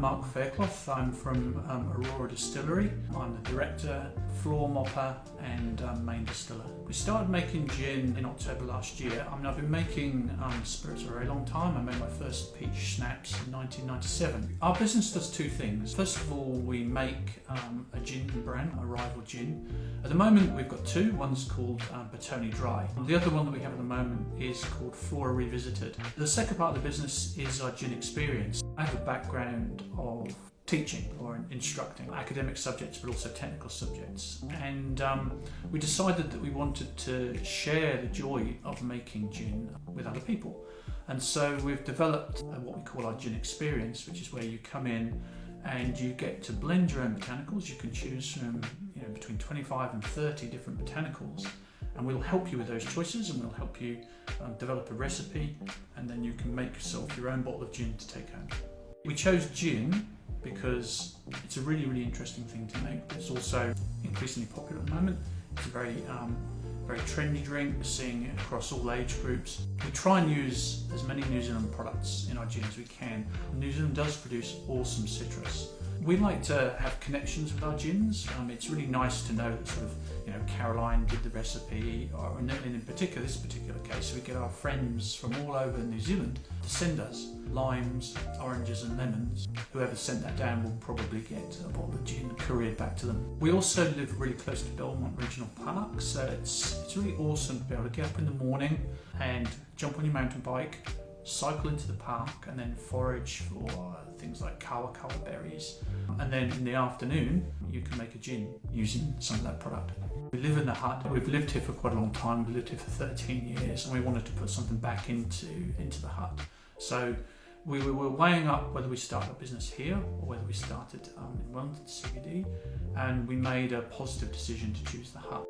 I'm Mark Faircloth. I'm from Aurora Distillery. I'm the director, floor mopper and main distiller. We started making gin in October last year. I've been making spirits for a very long time. I made my first peach schnapps in 1997. Our business does two things. First of all, we make a gin brand, a rival gin. At the moment we've got two. One's called Petone Dry. The other one that we have at the moment is called Flora Revisited. The second part of the business is our gin experience. I have a background of teaching or instructing academic subjects but also technical subjects, and we decided that we wanted to share the joy of making gin with other people, and so we've developed what we call our gin experience, which is where you come in and you get to blend your own botanicals. You can choose from between 25 and 30 different botanicals, and we'll help you with those choices, and we'll help you develop a recipe, and then you can make yourself your own bottle of gin to take home. We chose gin because it's a really, really interesting thing to make. It's also increasingly popular at the moment. It's a very trendy drink. We're seeing it across all age groups. We try and use as many New Zealand products in our gin as we can. New Zealand does produce awesome citrus. We like to have connections with our gins. It's really nice to know that Caroline did the recipe, and in particular, this particular case, we get our friends from all over New Zealand to send us limes, oranges and lemons. Whoever sent that down will probably get a bottle of gin couriered back to them. We also live really close to Belmont Regional Park, so it's really awesome to be able to get up in the morning and jump on your mountain bike, cycle into the park and then forage for things like kawa berries, and then in the afternoon you can make a gin using some of that product. We live in the Hutt. We've lived here for quite a long time. We lived here for 13 years and we wanted to put something back into the Hutt. So we were weighing up whether we start a business here or whether we started in Wellington CBD, and we made a positive decision to choose the Hutt.